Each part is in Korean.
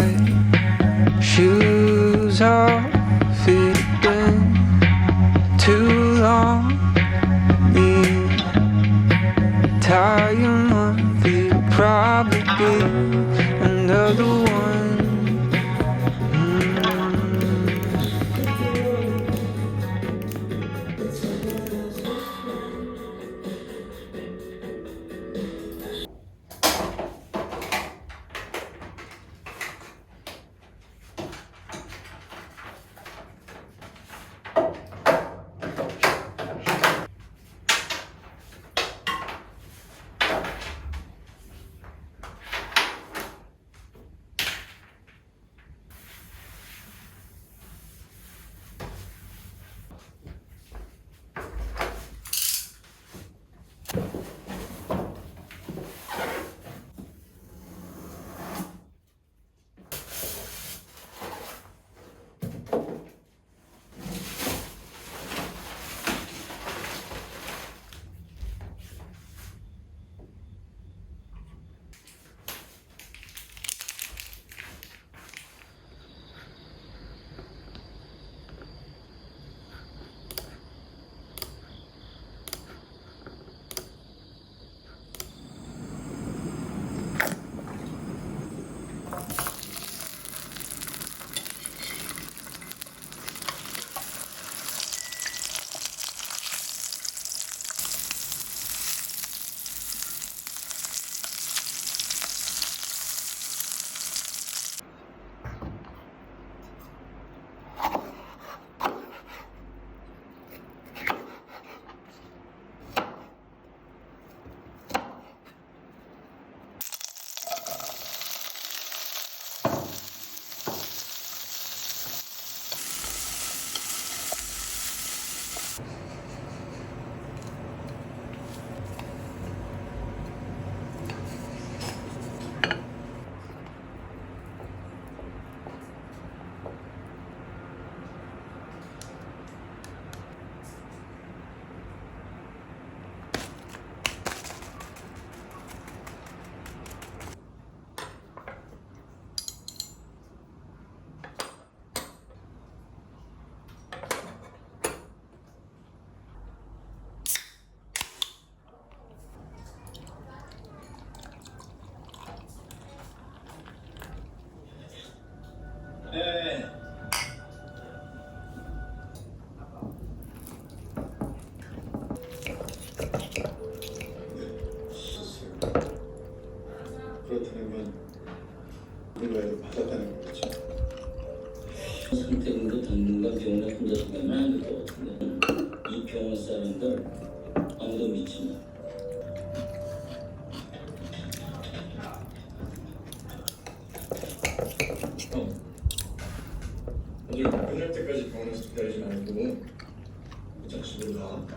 my shoes off. It's been too long. Need entire month. It'll probably be another one. 네. 그렇다면 누가라도 받았다는 거죠. 선택도 당분간 병원에 혼자 들어가면 안 될 것 같은데 이 병원 사람들 아무도 믿지 마. 우리 끝날 때까지 병원에서 기다리지 말고 그냥 집으로 가.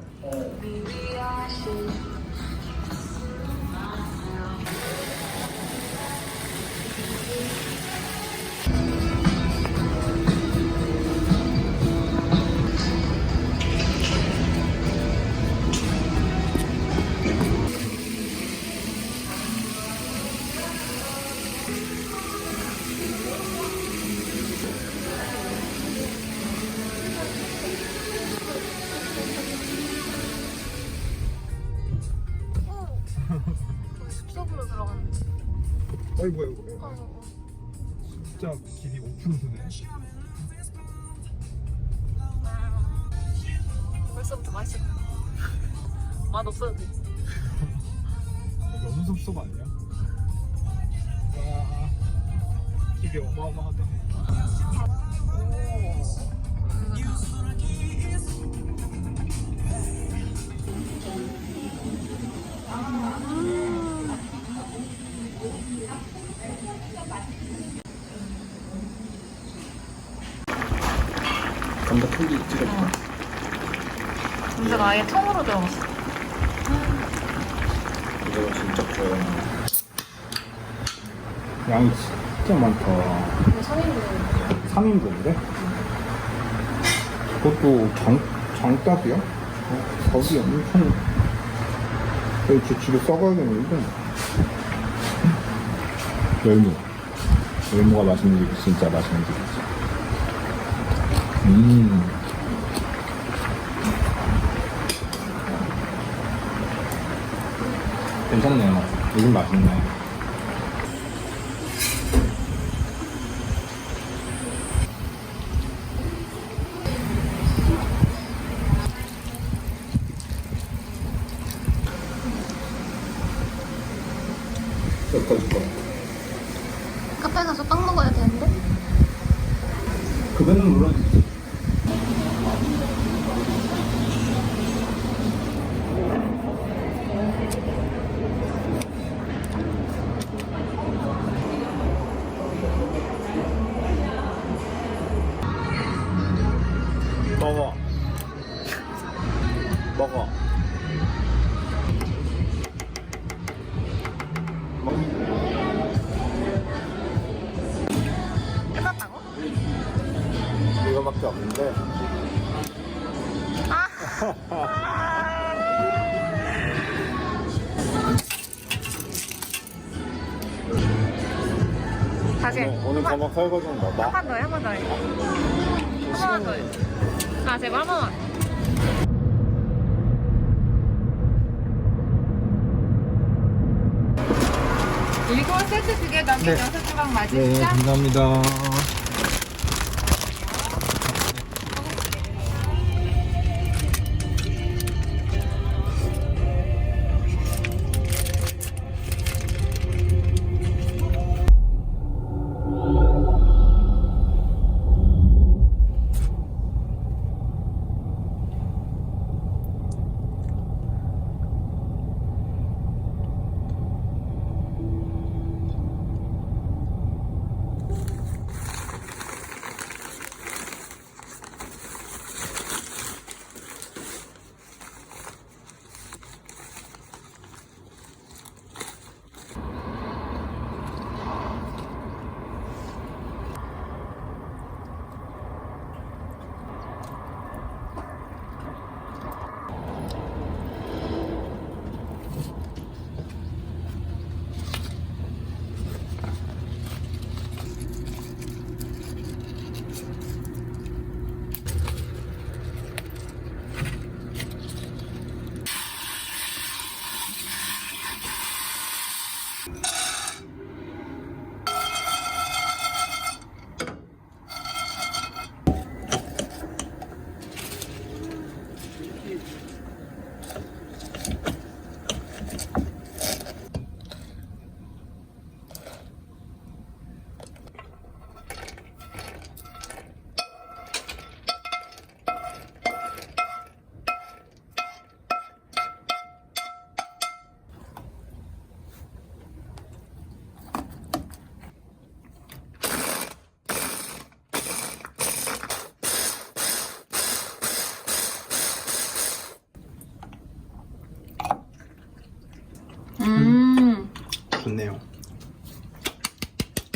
숲속으로 들어갔는데. 아이고 아이고 진짜 길이 5km네. 벌써부터 맛있어. 맛 없어도 돼. 너무 섭섭 아니야? 와 길이 어마어마하다. 감자 털기 찍어줄까? 감자가 아예 통으로 들어갔어. 이거 진짜 좋아요. 양이 진짜 많다. 3인분인데? 그것도 장닭이야? 닭이 엄청. 저 집에 싸가야겠는데. 열무. 외모가 맛있는 게 진짜 맛있는 집이지. 괜찮네요. 이건 맛있네. 섞어줄 거야. 카페 가서 빵 먹어야 되는데? 그거는 물론 먹어. 먹어. 끝났다고? 이거밖에 없는데. 다시 해. 오늘 저녁 설거지는 너다. 한 번 더 해, 한 번 더 해. 한 번만 더 해. 아, 제발 한 번만. 일곱 세트 두 개 넘게 네. 6조각 네, 맞으시죠? 감사합니다. 좋네요.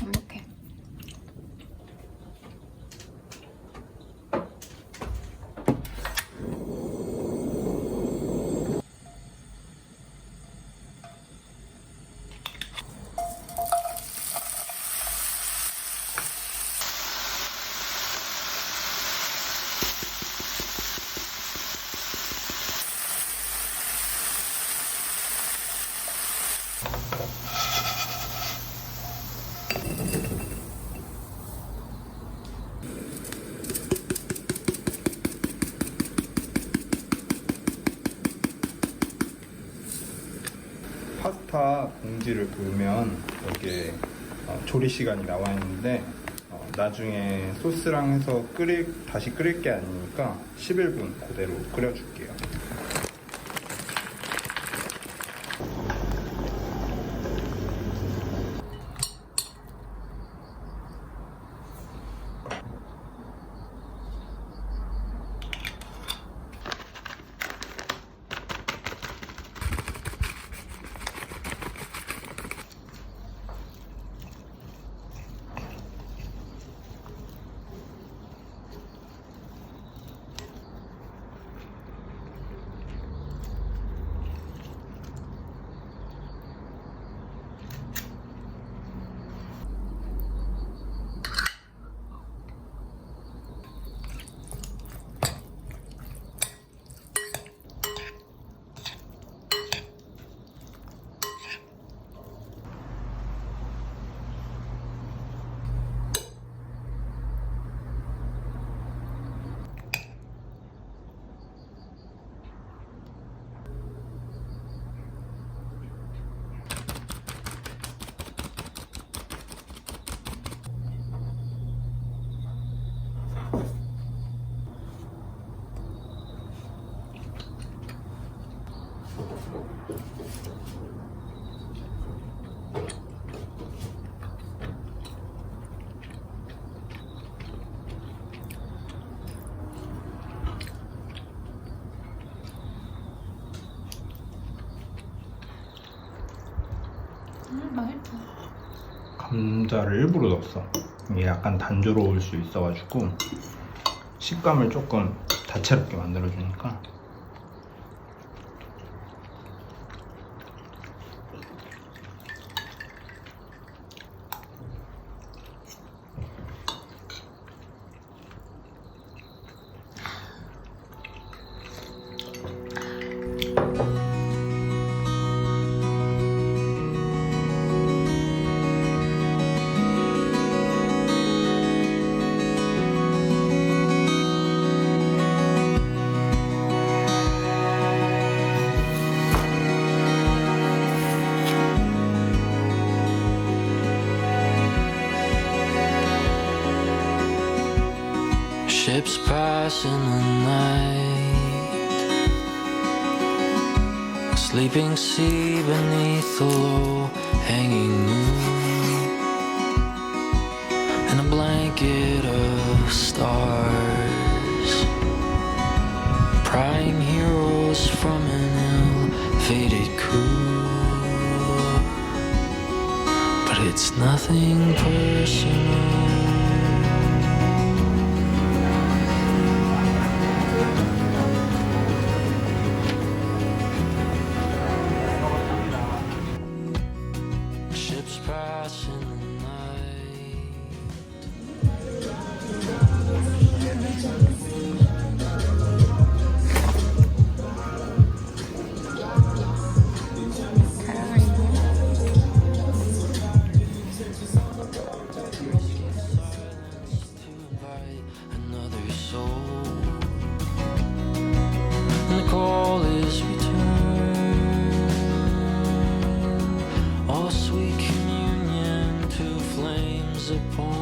완벽해. 파스타 봉지를 보면 여기에 조리 시간이 나와 있는데 나중에 소스랑 해서 다시 끓일 게 아니니까 11분 그대로 끓여줄게요. 맛있다. 감자를 일부러 넣었어. 이게 약간 단조로울 수 있어가지고 식감을 조금 다채롭게 만들어주니까. Ships pass in the night, a sleeping sea beneath the low-hanging moon, and a blanket of stars, prying heroes from an ill-fated crew. But it's nothing personal. Ships pass in the night. To invite another soul, and the call is return. All sweet communion to flames upon